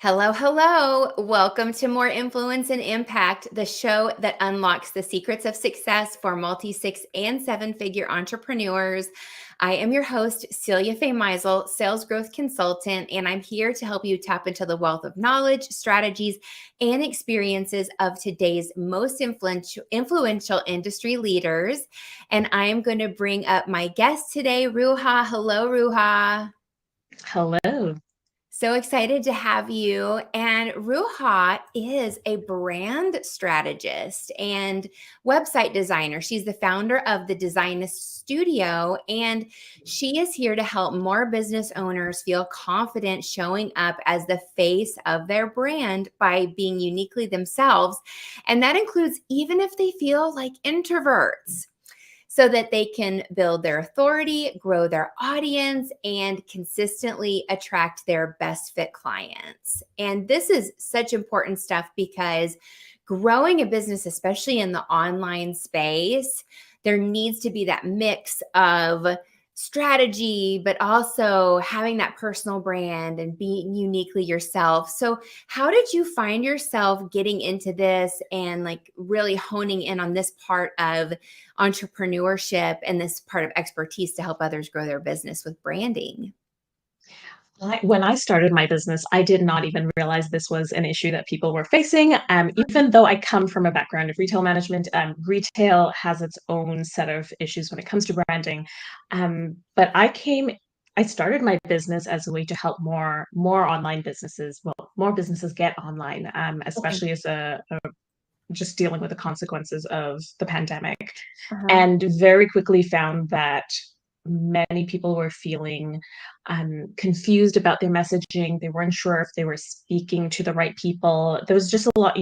Hello, hello. Welcome to More Influence and Impact, the show that unlocks the secrets of success for multi, six, and seven-figure entrepreneurs. I am your host, Celia Faye Meisel, sales growth consultant, and I'm here to help you tap into the wealth of knowledge, strategies, and experiences of today's most influential industry leaders. And I am going to bring up my guest today, Ruha. Hello, Ruha. Hello. So excited to have you. And Ruha is a brand strategist and website designer. She's the founder of the Design Studio, and she is here to help more business owners feel confident showing up as the face of their brand by being uniquely themselves. And that includes even if they feel like introverts, so that they can build their authority, grow their audience, and consistently attract their best fit clients. And this is such important stuff because growing a business, especially in the online space, there needs to be that mix of strategy, but also having that personal brand and being uniquely yourself. So, how did you find yourself getting into this and like really honing in on this part of entrepreneurship and this part of expertise to help others grow their business with branding? When I started my business, I did not even realize this was an issue that people were facing. Even though I come from a background of retail management, retail has its own set of issues when it comes to branding. But I started my business as a way to help more online businesses, well, more businesses get online, Okay. especially as a just dealing with the consequences of the pandemic. Uh-huh. And very quickly found that many people were feeling confused about their messaging. They weren't sure if they were speaking to the right people. There was just a lot,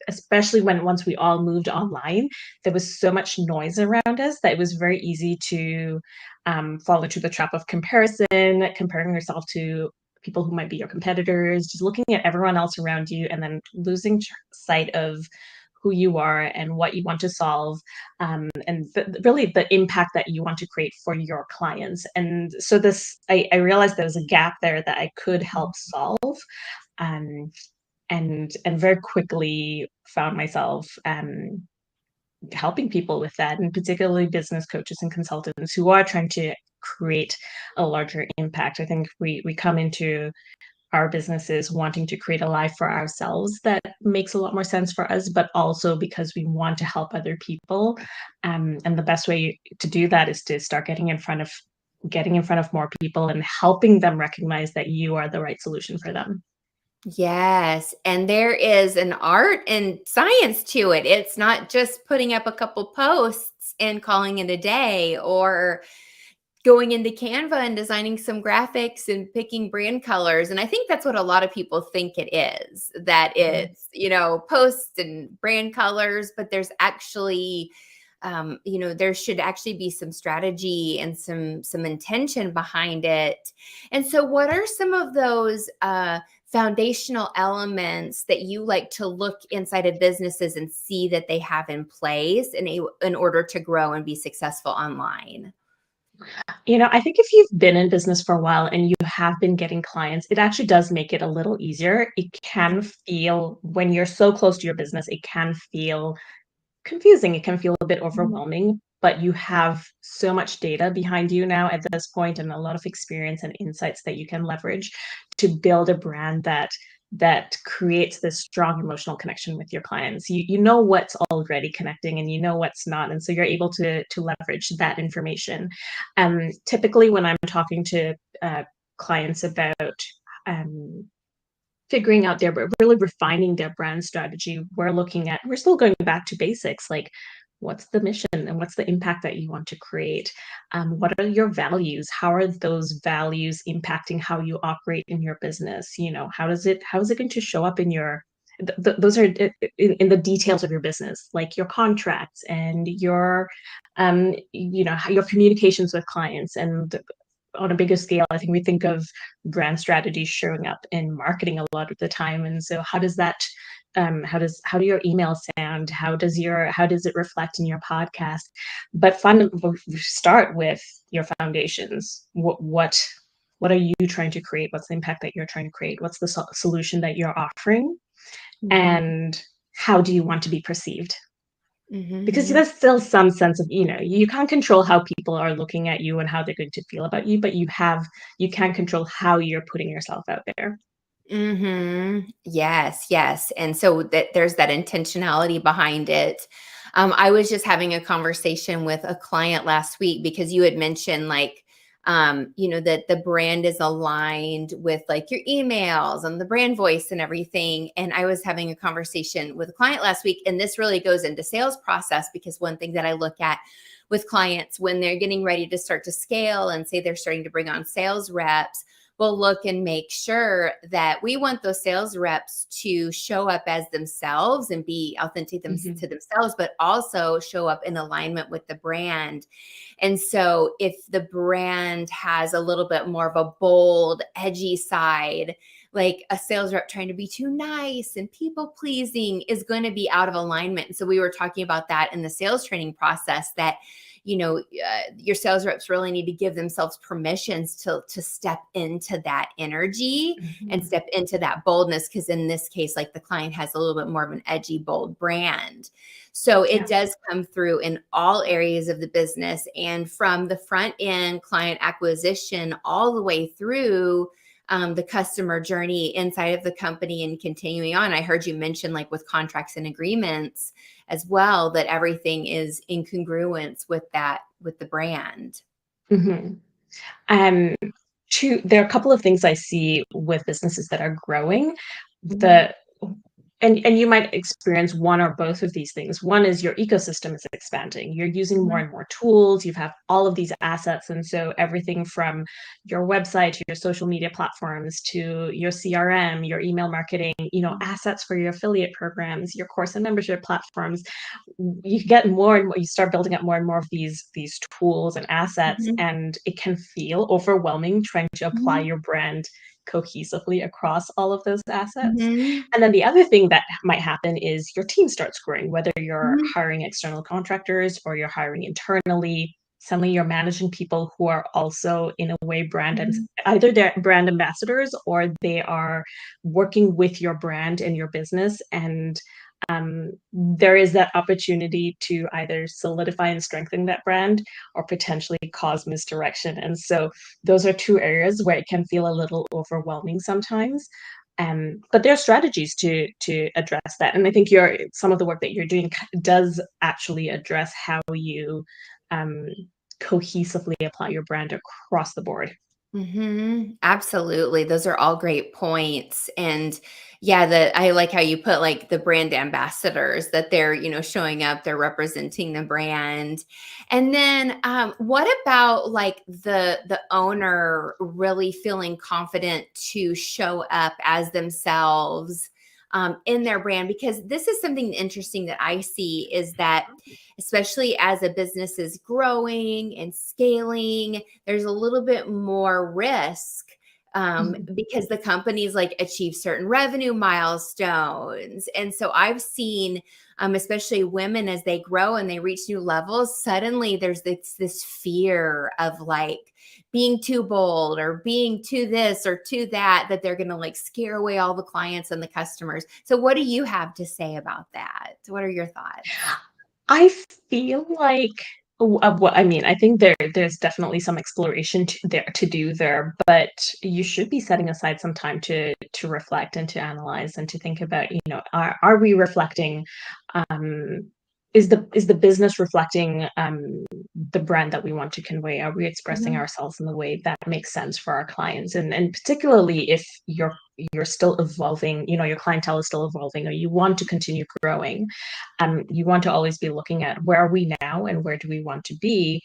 especially once we all moved online, there was so much noise around us that it was very easy to fall into the trap of comparison, comparing yourself to people who might be your competitors, just looking at everyone else around you and then losing sight of who you are and what you want to solve, and really the impact that you want to create for your clients. And so I realized there was a gap there that I could help solve, um, and very quickly found myself helping people with that, and particularly business coaches and consultants who are trying to create a larger impact. I think we come into our businesses wanting to create a life for ourselves that makes a lot more sense for us, but also because we want to help other people. And the best way to do that is to start getting in front of more people and helping them recognize that you are the right solution for them. Yes, and there is an art and science to it. It's not just putting up a couple posts and calling it a day, or going into Canva and designing some graphics and picking brand colors. And I think that's what a lot of people think it is, that it's, posts and brand colors, but there's actually there should actually be some strategy and some intention behind it. And so what are some of those foundational elements that you like to look inside of businesses and see that they have in place in order to grow and be successful online? I think if you've been in business for a while and you have been getting clients, it actually does make it a little easier. It can feel, when you're so close to your business, it can feel confusing. It can feel a bit overwhelming, but you have so much data behind you now at this point, and a lot of experience and insights that you can leverage to build a brand that creates this strong emotional connection with your clients. You know what's already connecting and you know what's not, and so you're able to leverage that information. Typically, when I'm talking to clients about um, figuring out really refining their brand strategy, we're still going back to basics, like what's the mission and what's the impact that you want to create? What are your values? How are those values impacting how you operate in your business? How is it going to show up in your those are in the details of your business, like your contracts and your communications with clients. And on a bigger scale, I think we think of brand strategy showing up in marketing a lot of the time. And so how do your emails sound? How does it reflect in your podcast? But we start with your foundations. What What are you trying to create? What's the impact that you're trying to create? What's the solution that you're offering? Mhm. And how do you want to be perceived? Because Mhm. there's still some sense of, you can't control how people are looking at you and how they're going to feel about you, but you can control how you're putting yourself out there. Yes, yes. And so that there's that intentionality behind it. I was just having a conversation with a client last week because you had mentioned like, that the brand is aligned with like your emails and the brand voice and everything. And I was having a conversation with a client last week, and this really goes into sales process because one thing that I look at with clients when they're getting ready to start to scale and say they're starting to bring on sales reps, we'll look and make sure that we want those sales reps to show up as themselves and be authentic Mm-hmm. to themselves, but also show up in alignment with the brand. And so if the brand has a little bit more of a bold, edgy side, like a sales rep trying to be too nice and people pleasing is going to be out of alignment. And so we were talking about that in the sales training process that your sales reps really need to give themselves permissions to step into that energy and Mm-hmm. step into that boldness, because in this case, like the client has a little bit more of an edgy, bold brand. So it Yeah. does come through in all areas of the business, and from the front end client acquisition all the way through the customer journey inside of the company and continuing on. I heard you mention like with contracts and agreements as well, that everything is in congruence with that, with the brand. Mm-hmm. Um, there are a couple of things I see with businesses that are growing. Mhm. The and you might experience one or both of these things. One is your ecosystem is expanding. You're using more Mhm. and more tools. You have all of these assets. And so everything from your website to your social media platforms to your CRM, your email marketing, assets for your affiliate programs, your course and membership platforms. You get more and more, you start building up more and more of these tools and assets, Mhm. and it can feel overwhelming trying to apply Mhm. your brand cohesively across all of those assets. Mhm. And then the other thing that might happen is your team starts growing, whether you're Mhm. hiring external contractors or you're hiring internally. Suddenly you're managing people who are also in a way Mhm. either they're brand ambassadors or they are working with your brand and your business. And there is that opportunity to either solidify and strengthen that brand or potentially cause misdirection. And so those are two areas where it can feel a little overwhelming sometimes. But there are strategies to address that, and I think some of the work that you're doing does actually address how you um, cohesively apply your brand across the board. Absolutely. Those are all great points. And yeah, I like how you put like the brand ambassadors, that they're, showing up, they're representing the brand. And then what about like the owner really feeling confident to show up as themselves in their brand? Because this is something interesting that I see is that especially as a business is growing and scaling, there's a little bit more risk Mhm. because the companies like achieve certain revenue milestones. And so I've seen, especially women as they grow and they reach new levels, suddenly there's this fear of like being too bold or being too this or too that, that they're going to like scare away all the clients and the customers. So what do you have to say about that? What are your thoughts? I feel like what I mean, I think there's definitely some exploration to do there, but you should be setting aside some time to reflect and to analyze and to think about, are we reflecting, um, is the business reflecting the brand that we want to convey? Are we expressing Mhm. ourselves in the way that makes sense for our clients? And particularly if you're still evolving, your clientele is still evolving, or you want to continue growing, you want to always be looking at where are we now and where do we want to be,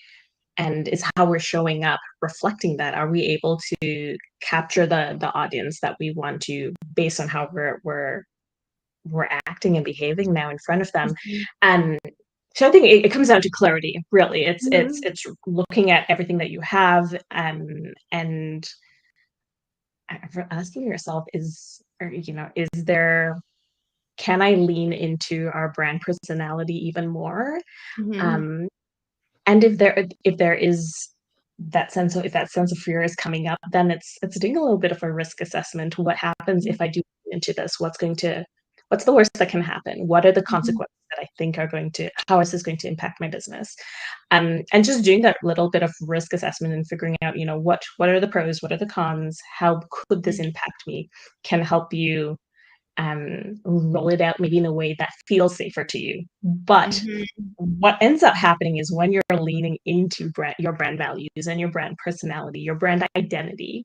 and is how we're showing up reflecting that? Are we able to capture the audience that we want to based on how we're acting and behaving now in front of them? Mhm. And so I think it comes down to clarity. Really, it's it's Mhm. it's looking at everything that you have, and asking yourself, is there, can I lean into our brand personality even more? Mhm. Um, and if there is that sense of if that sense of fear is coming up, then it's doing a little bit of a risk assessment. What happens if I do into this? What's the worst that can happen? What are the Mhm. consequences that I think are going to how is this going to impact my business? And just doing that little bit of risk assessment and figuring out, what are the pros, what are the cons, how could this impact me, can help you roll it out maybe in a way that feels safer to you. But Mhm. what ends up happening is when you're leaning into your brand values and your brand personality, your brand identity,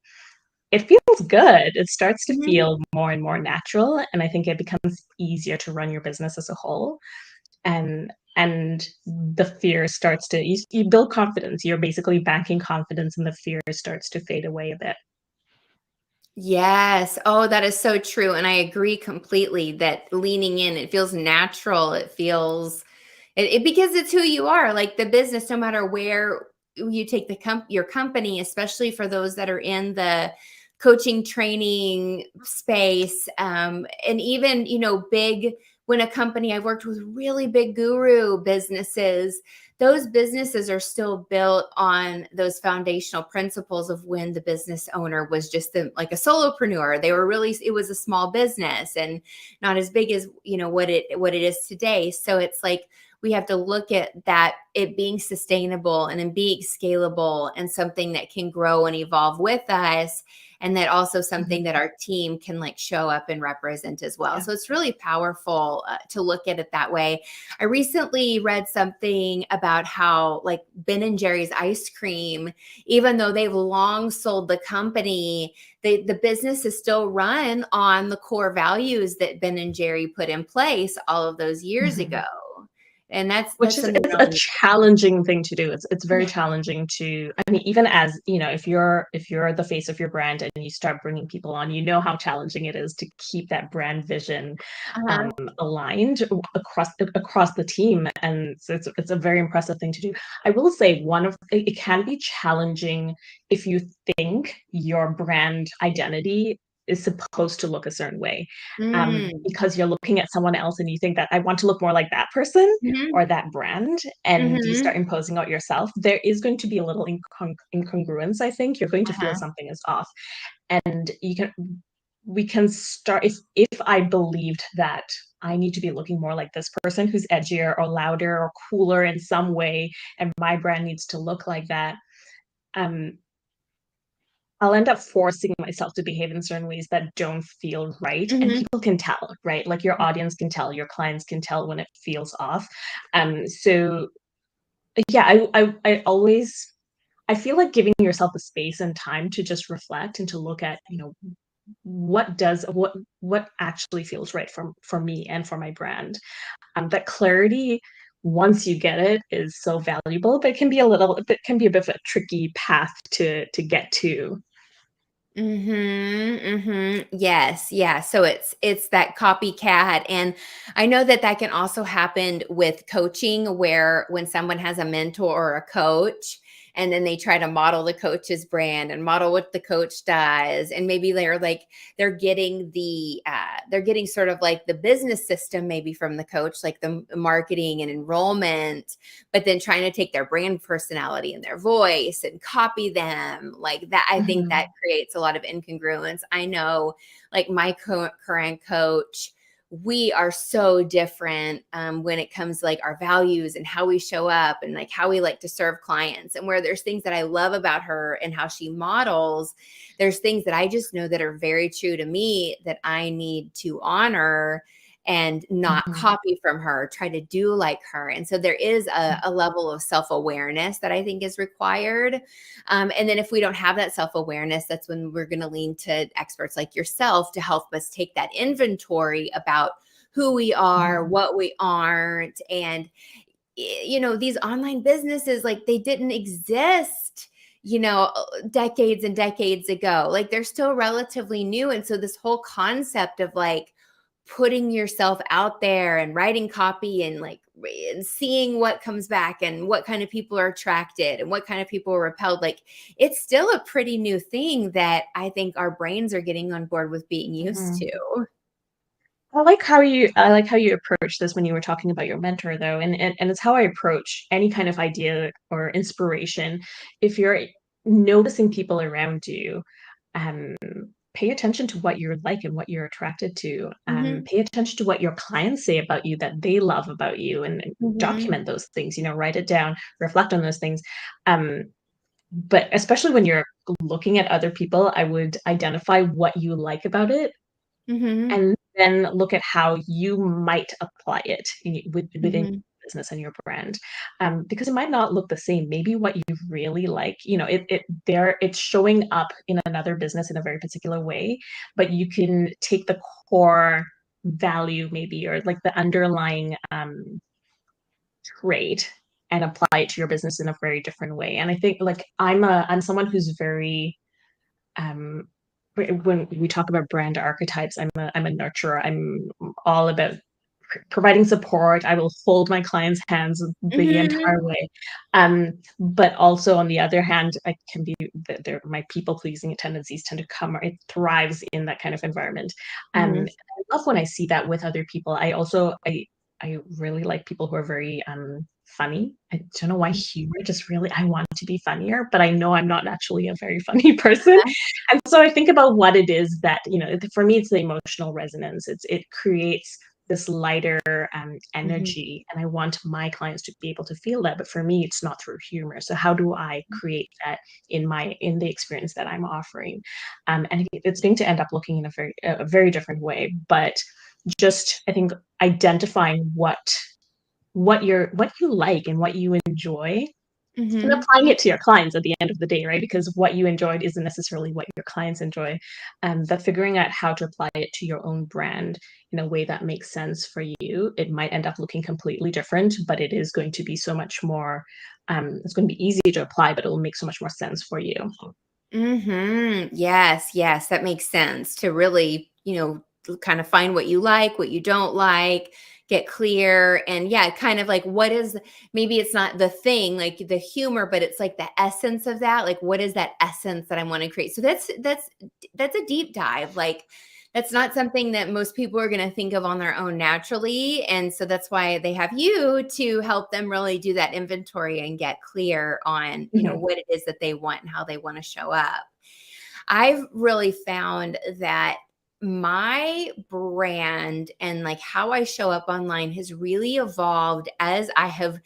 it feels good. It starts to Mhm. feel more and more natural. And I think it becomes easier to run your business as a whole. And the fear starts to, you build confidence. You're basically banking confidence, and the fear starts to fade away a bit. Yes. Oh, that is so true. And I agree completely that leaning in, it feels natural. It feels because it's who you are. Like the business, no matter where you take your company, especially for those that are in the coaching training space, and even big. When a company, I've worked with really big guru businesses, those businesses are still built on those foundational principles of when the business owner was just like a solopreneur. They were really, it was a small business and not as big as what it is today. So it's like we have to look at that, it being sustainable and then being scalable and something that can grow and evolve with us, and that also something that Mhm. our team can like show up and represent as well. Yeah. So it's really powerful to look at it that way. I recently read something about how like Ben and Jerry's ice cream, even though they've long sold the company, the business is still run on the core values that Ben and Jerry put in place all of those years ago. Mhm. And that's Which is something it's a really. challenging thing to do. It's very Yeah. challenging to, I mean, even as, if you're the face of your brand and you start bringing people on, you know how challenging it is to keep that brand vision Uh-huh. aligned across the team. And so it's a very impressive thing to do. I will say it can be challenging if you think your brand identity is supposed to look a certain way, Mm. because you're looking at someone else and you think that I want to look more like that person Mhm. or that brand, and you Mhm. start imposing out yourself. There is going to be a little incongruence. I think you're going to feel Uh-huh. something is off, and we can start if I believed that I need to be looking more like this person who's edgier or louder or cooler in some way, and my brand needs to look like that. Um, I'll end up forcing myself to behave in certain ways that don't feel right. And Mhm. people can tell, right? Like your audience can tell, your clients can tell when it feels off. So yeah, I always I feel like giving yourself the space and time to just reflect and to look at, what actually feels right for me and for my brand. That clarity, once you get it, is so valuable, but it can be a bit of a tricky path to get to. Mhm, mhm. Yes, yeah. So it's that copycat, and I know that that can also happen with coaching, where when someone has a mentor or a coach, and then they try to model the coach's brand and model what the coach does, and maybe they're getting sort of like the business system maybe from the coach, like the marketing and enrollment, but then trying to take their brand personality and their voice and copy them like that. I think that Mhm. creates a lot of incongruence. I know, like my current coach, we are so different when it comes to like our values and how we show up and like how we like to serve clients, and where there's things that I love about her and how she models, there's things that I just know that are very true to me that I need to honor and not Mhm. copy from her, try to do like her. And so there is a level of self awareness that I think is required. And then if we don't have that self awareness, that's when we're going to lean to experts like yourself to help us take that inventory about who we are, Mhm. what we aren't. And, these online businesses, like they didn't exist decades and decades ago. Like they're still relatively new. And so this whole concept of like putting yourself out there and writing copy and like and seeing what comes back and what kind of people are attracted and what kind of people are repelled, like it's still a pretty new thing that I think our brains are getting on board with being used Mhm. to. I like how you approach this when you were talking about your mentor though, and it's how I approach any kind of idea or inspiration. If you're noticing people around you. Um, Pay attention to what you're like and what you're attracted to. Mhm. Pay attention to what your clients say about you that they love about you, and Mhm. document those things. Write it down, reflect on those things. Um, but especially when you're looking at other people, I would identify what you like about it, Mhm. and then look at how you might apply it within Mhm. your business and your brand, because it might not look the same. Maybe what you really like, it's showing up in another business in a very particular way, but you can take the core value, maybe, or like the underlying trait, and apply it to your business in a very different way. And I think, like, I'm someone who's very, um when we talk about brand archetypes, I'm a nurturer. I'm all about providing support. I will hold my clients' hands the Mhm. entire way. But also, on the other hand, I can be my people pleasing tendencies tend to come. It thrives in that kind of environment. Mhm. I love when I see that with other people. I really like people who are very funny. I don't know why humor just really, I want to be funnier, but I know I'm not naturally a very funny person. And so I think about what it is that, for me, it's the emotional resonance. It creates this lighter Mhm. energy, and I want my clients to be able to feel that. But for me, it's not through humor. So how do I create that in the experience that I'm offering? And it's going to end up looking in a very different way. But just, I think, identifying what you like and what you enjoy, and Mhm. applying it to your clients at the end of the day, right? Because what you enjoyed isn't necessarily what your clients enjoy. But figuring out how to apply it to your own brand in a way that makes sense for you, it might end up looking completely different, but it is going to be so much more, it's going to be easy to apply, but it will make so much more sense for you. Mhm. Yes, yes, that makes sense to really, kind of find what you like, what you don't like, get clear. And yeah, kind of like what is, maybe it's not the thing, like the humor, but it's like the essence of that. Like what is that essence that I want to create? So that's a deep dive. Like that's not something that most people are going to think of on their own naturally. And so that's why they have you to help them really do that inventory and get clear on, Mhm. what it is that they want and how they want to show up. I've really found that my brand and like how I show up online has really evolved as I have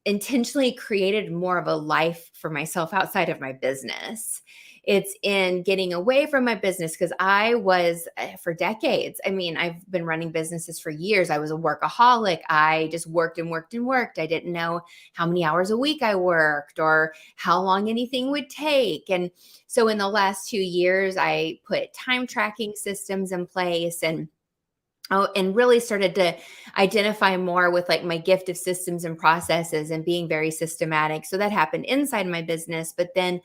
intentionally created more of a life for myself outside of my business. It's in getting away from my business because I was for decades. I mean, I've been running businesses for years. I was a workaholic. I just worked and worked and worked. I didn't know how many hours a week I worked or how long anything would take. And so in the last 2 years, I put time tracking systems in place and really started to identify more with like my gift of systems and processes and being very systematic. So that happened inside my business, but then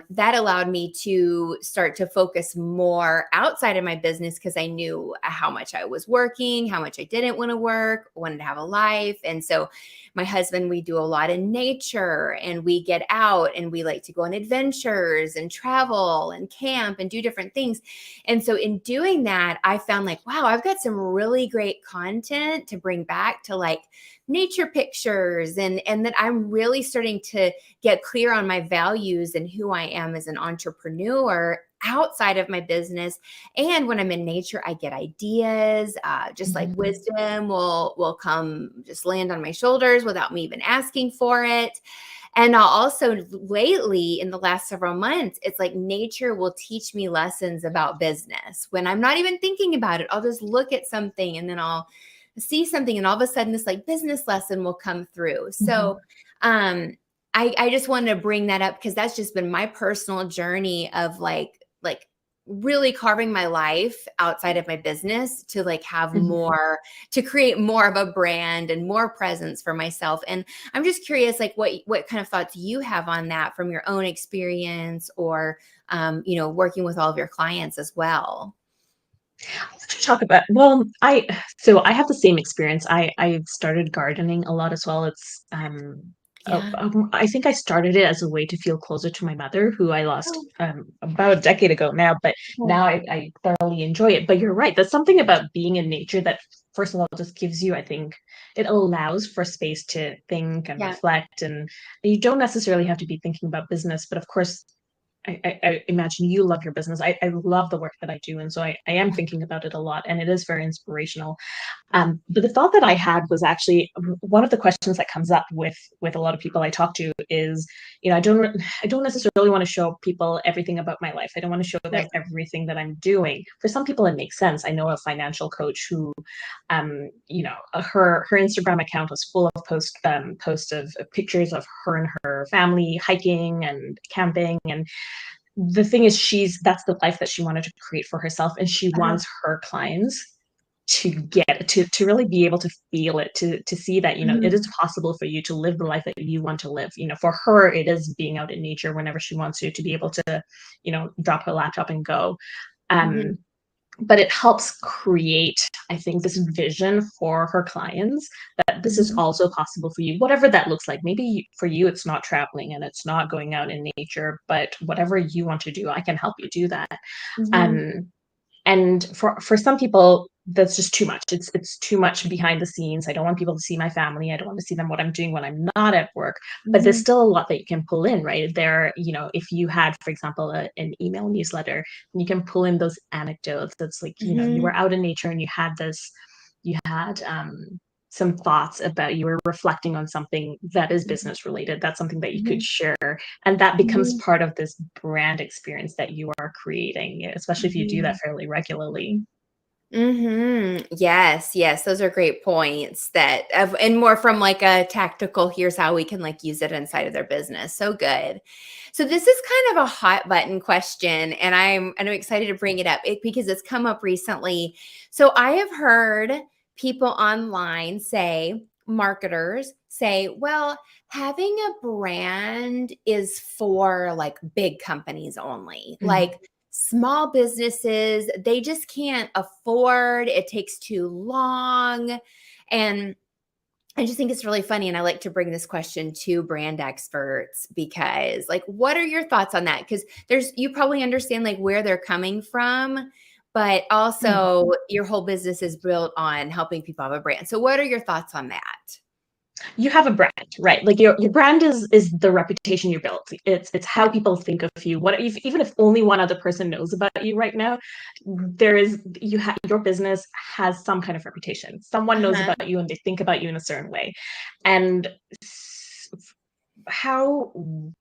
that allowed me to start to focus more outside of my business because I knew how much I was working, how much I didn't want to work, wanted to have a life. And so my husband, we do a lot in nature and we get out and we like to go on adventures and travel and camp and do different things. And so in doing that, I found like, wow, I've got some really great content to bring back to like nature pictures and that I'm really starting to get clear on my values and who I am as an entrepreneur outside of my business. And when I'm in nature, I get ideas, just like Mhm. wisdom will come just land on my shoulders without me even asking for it. And I'll also lately in the last several months, it's like nature will teach me lessons about business when I'm not even thinking about it. I'll just look at something and then I'll see something and all of a sudden this like business lesson will come through. So Mhm. um I just wanted to bring that up because that's just been my personal journey of like really carving my life outside of my business to like have Mhm. more to create more of a brand and more presence for myself. And I'm just curious, like what kind of thoughts you have on that from your own experience, or working with all of your clients as well. To talk about, well, I have the same experience. I started gardening a lot as well. Yeah. I think I started it as a way to feel closer to my mother, who I Oh, lost about a decade ago now. But cool. now I thoroughly enjoy it. But you're right. There's something about being in nature that first of all, just gives you, I think, it allows for space to think and Yeah. reflect. And you don't necessarily have to be thinking about business, but of course, I imagine you love your business. I love the work that I do. And so I am thinking about it a lot, and it is very inspirational. But the thought that I had was actually one of the questions that comes up with a lot of people I talk to is, I don't necessarily want to show people everything about my life. I don't want to show them Right. everything that I'm doing. For some people, it makes sense. I know a financial coach who, her Instagram account was full of posts of pictures of her and her family hiking and camping. And the thing is, that's the life that she wanted to create for herself, and she Uh-huh. wants her clients to really be able to feel it, to see that it Mhm. is possible for you to live the life that you want to live. For her, it is being out in nature whenever she wants to be able to drop her laptop and go. Mhm. But it helps create, I think, this vision for her clients that this is Mhm. also possible for you, whatever that looks like. Maybe for you it's not traveling and it's not going out in nature, but whatever you want to do, I can help you do that. Mhm. um and for some people, that's just too much. It's too much behind the scenes. I don't want people to see my family. I don't want to see them what I'm doing when I'm not at work. But there's Mhm. still a lot that you can pull in, right? If you had, for example, an email newsletter, and you can pull in those anecdotes. That's like, you Mhm. were out in nature and you had some thoughts about, you were reflecting on something that is Mhm. business related. That's something that you could Mhm. share, and that becomes Mhm. part of this brand experience that you are creating, especially if you do that Mhm. fairly regularly. Mhm. Yes, yes, those are great points and more from like a tactical, here's how we can like use it inside of their business. So good. So this is kind of a hot button question, and I'm excited to bring it up because it's come up recently. So I have heard people online say, marketers say, well, having a brand is for like big companies only. Mhm. Like small businesses, they just can't afford, it takes too long. And I just think it's really funny. And I like to bring this question to brand experts because, like, what are your thoughts on that? Because you probably understand like where they're coming from, but Mm. also your whole business is built on helping people have a brand. So, what are your thoughts on that? You have a brand, right? Like your brand is the reputation you built. It's how people think of you. Even if only one other person knows about you right now, your business has some kind of reputation. Someone knows Uh-huh. about you and they think about you in a certain way. And how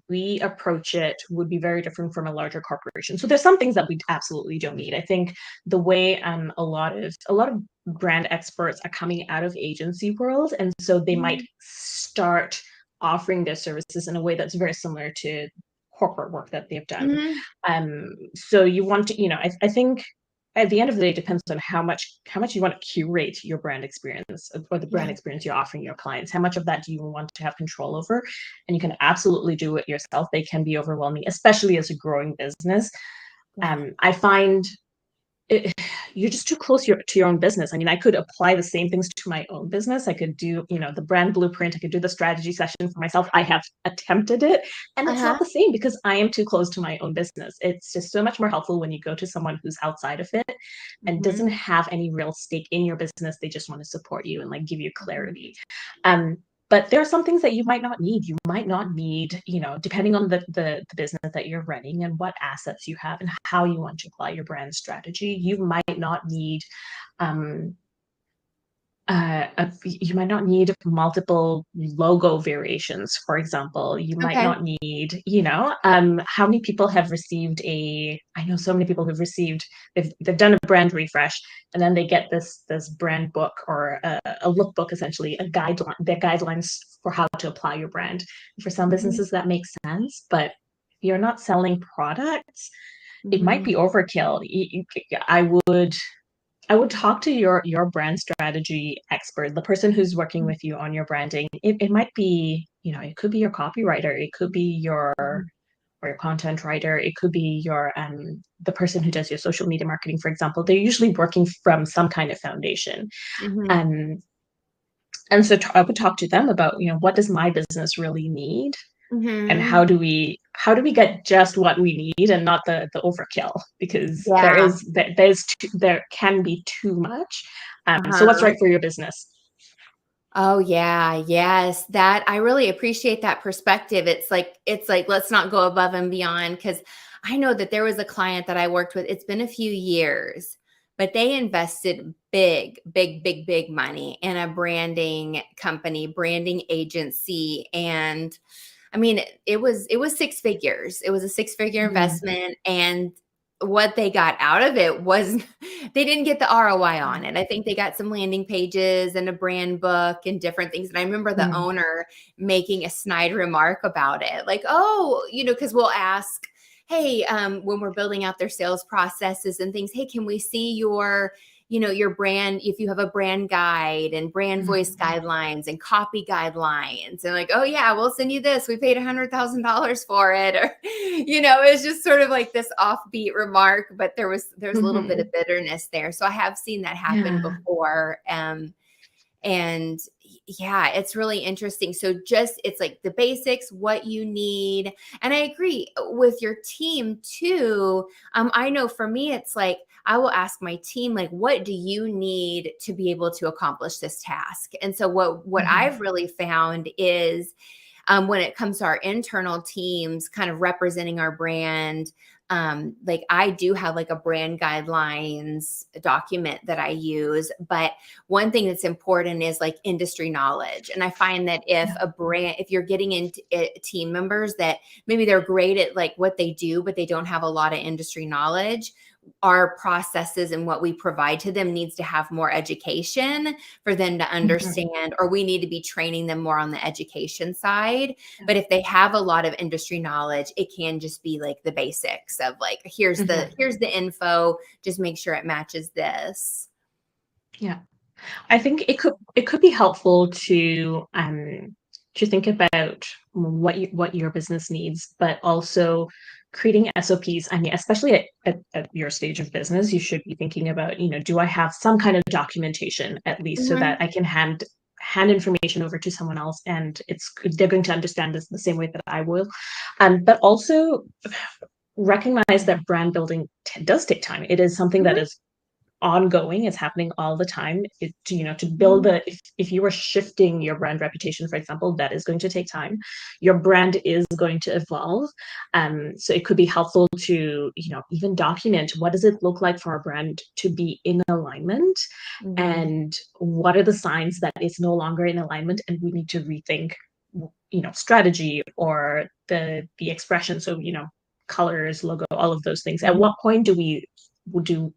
we approach it would be very different from a larger corporation. So there's some things that we absolutely don't need. I think the way a lot of brand experts are coming out of agency world, and so they might Mhm. start offering their services in a way that's very similar to corporate work that they've done. Mhm. So you want to, I think at the end of the day, it depends on how much you want to curate your brand experience, or the brand Yeah. experience you're offering your clients. How much of that do you want to have control over? And you can absolutely do it yourself. They can be overwhelming, especially as a growing business. Yeah. I find it, you're just too close to your own business. I mean, I could apply the same things to my own business. I could do, the brand blueprint. I could do the strategy session for myself. I have attempted it, and it's Uh-huh. not the same because I am too close to my own business. It's just so much more helpful when you go to someone who's outside of it and Mhm. doesn't have any real stake in your business. They just want to support you and like give you Mhm. clarity. Um, but there are some things that you might not need. You might not need, depending on the business that you're running and what assets you have and how you want to apply your brand strategy. Um, you might not need multiple logo variations, for example. You might Okay. not need, how many people have received I know so many people who've received, they've done a brand refresh, and then they get this brand book, or a lookbook, essentially, their guidelines for how to apply your brand. For some Mhm. businesses, that makes sense, but if you're not selling products, it might be Mhm. overkill. I would talk to your brand strategy expert, the person who's working with you on your branding. It might be, it could be your copywriter, it could be Mhm. your content writer, it could be your the person who does your social media marketing, for example. They're usually working from some kind of foundation. Mhm. Um, and so I would talk to them about, what does my business really need? And Mhm. how do we get just what we need and not the overkill, because Yeah. there can be too much. So what's Uh-huh. right for your business? Oh yeah, yes. That I really appreciate that perspective. It's like let's not go above and beyond because I know that there was a client that I worked with. It's been a few years, but they invested big, big, big, big money in a branding company, branding agency, and I mean, it was six figures. It was a six-figure Mm, investment, and what they got out of it was they didn't get the ROI on it. I think they got some landing pages and a brand book and different things. And I remember the mm, owner making a snide remark about it, like, "Oh, because we'll ask." Hey, when we're building out their sales processes and things, hey, can we see your brand, if you have a brand guide and brand voice mm, guidelines and copy guidelines, and like, oh yeah, we'll send you this, we paid $100,000 for it, or it's just sort of like this offbeat remark, but there's a little bit mhm. of bitterness there, so I have seen that happen Yeah. before. And yeah, it's really interesting. So just it's like the basics, what you need. And I agree with your team too. I know for me, it's like I will ask my team, like, what do you need to be able to accomplish this task? And so what Mhm, I've really found is when it comes to our internal teams kind of representing our brand, like I do have like a brand guidelines document that I use, but one thing that's important is like industry knowledge. And I find that yeah. if you're getting into team members that maybe they're great at like what they do, but they don't have a lot of industry knowledge, our processes and what we provide to them needs to have more education for them to Mhm, understand, or we need to be training them more on the education side. yeah. But if they have a lot of industry knowledge, it can just be like the basics of like, here's the Mhm, here's the info, just make sure it matches this. yeah. I think it could be helpful to think about what your business needs, but also creating SOPs. I mean, especially at your stage of business, you should be thinking about, do I have some kind of documentation at least so that Mhm. I can hand information over to someone else and they're going to understand this the same way that I will. But also recognize that brand building does take time. It is something that Mhm. is ongoing. It's happening all the time. To build Mhm. if you are shifting your brand reputation, for example, that is going to take time. Your brand is going to evolve. So it could be helpful to, even document what does it look like for our brand to be in alignment, Mhm. and what are the signs that it's no longer in alignment and we need to rethink, strategy or the expression. So, colors, logo, all of those things. At Mhm. what point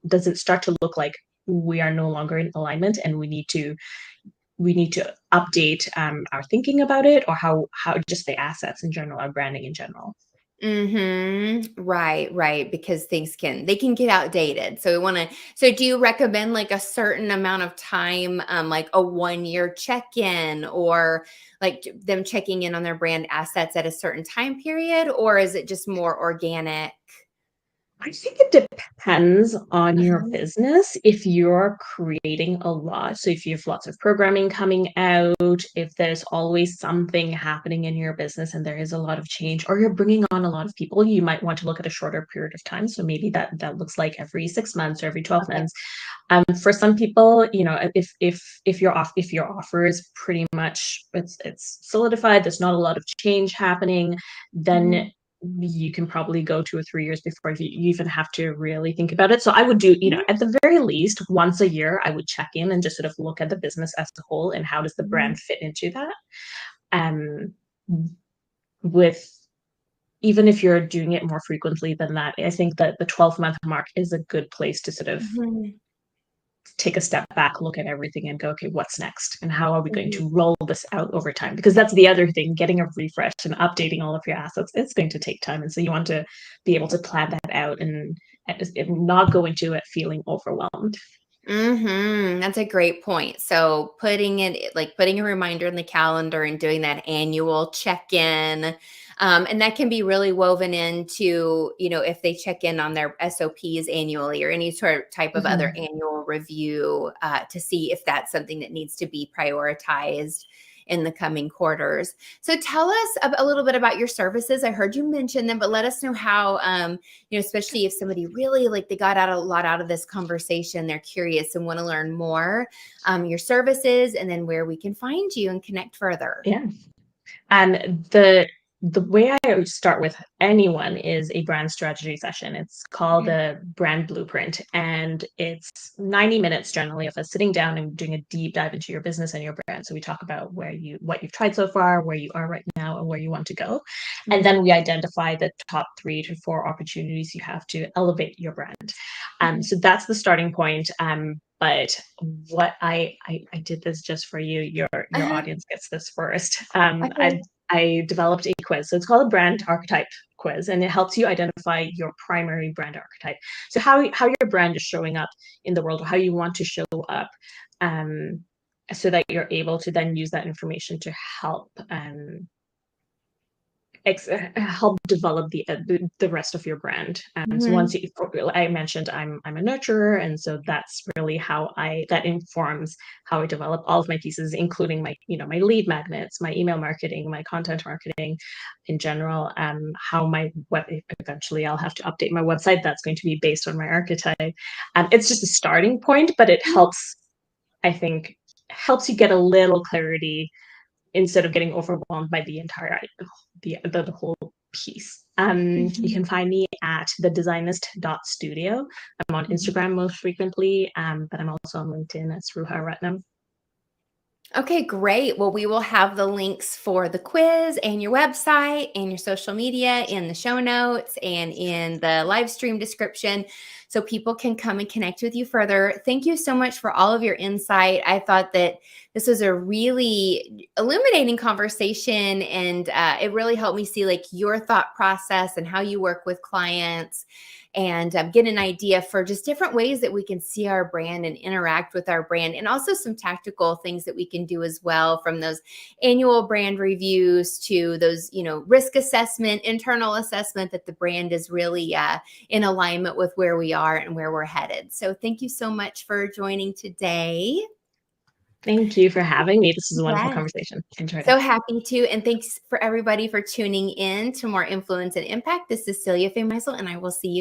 does it start to look like we are no longer in alignment and we need to update our thinking about it, or how just the assets in general, our branding in general. Right, right. Because they can get outdated. So we want to, so do you recommend like a certain amount of time, like a 1 year check-in, or like them checking in on their brand assets at a certain time period? Or is it just more organic? I think it depends on your Uh-huh. business. If you're creating a lot, so if you have lots of programming coming out, if there's always something happening in your business and there is a lot of change, or you're bringing on a lot of people, you might want to look at a shorter period of time. So maybe that looks like every 6 months or every 12 Okay. months. For some people, if your offer is pretty much it's solidified, there's not a lot of change happening, then Mhm. you can probably go 2 or 3 years before you even have to really think about it. So I would do, Mhm. at the very least, once a year, I would check in and just sort of look at the business as a whole and how does the Mhm. brand fit into that. Um, with Even if you're doing it more frequently than that, I think that the 12-month mark is a good place to sort of Mhm. take a step back, look at everything and go, okay, what's next? And how are we going Mhm. to roll this out over time? Because that's the other thing, getting a refresh and updating all of your assets, it's going to take time. And so you want to be able to plan that out and not go into it feeling overwhelmed. That's a great point. So putting a reminder in the calendar and doing that annual check-in. And that can be really woven into, if they check in on their SOPs annually or any sort of type of other Mm-hmm. annual review, to see if that's something that needs to be prioritized in the coming quarters. So tell us a little bit about your services. I heard you mention them, but let us know how, especially if somebody really like they got a lot out of this conversation, they're curious and want to learn more, your services, and then where we can find you and connect further. Yeah. And the way I would start with anyone is a brand strategy session. It's called a brand blueprint, and it's 90 minutes generally of us sitting down and doing a deep dive into your business and your brand. So we talk about what you've tried so far, where you are right now, and where you want to go. And then we identify the top 3 to 4 opportunities you have to elevate your brand. So that's the starting point. But what I did this just for you. Your audience gets this first. Okay. I developed a quiz. So it's called a brand archetype quiz, and it helps you identify your primary brand archetype. So how your brand is showing up in the world, or how you want to show up, so that you're able to then use that information to help help develop the rest of your brand. So once I mentioned, I'm a nurturer, and so that's really how that informs how I develop all of my pieces, including my my lead magnets, my email marketing, my content marketing in general. How my web, eventually I'll have to update my website. That's going to be based on my archetype. It's just a starting point, but it helps. I think helps you get a little clarity instead of getting overwhelmed by the entire the whole piece. You can find me at thedesignist.studio. I'm on Instagram most frequently, but I'm also on LinkedIn as Ruha Ratnam. Okay, great. Well, we will have the links for the quiz and your website and your social media in the show notes and in the live stream description so people can come and connect with you further. Thank you so much for all of your insight. I thought that this was a really illuminating conversation, and it really helped me see like your thought process and how you work with clients, and get an idea for just different ways that we can see our brand and interact with our brand, and also some tactical things that we can do as well, from those annual brand reviews to those, risk assessment, internal assessment, that the brand is really in alignment with where we are and where we're headed. So thank you so much for joining today. Thank you for having me. This is a wonderful Yes. conversation. Enjoyed So it. happy to. And thanks for everybody for tuning in to More Influence and Impact. This is Celia Faye Meisel, and I will see you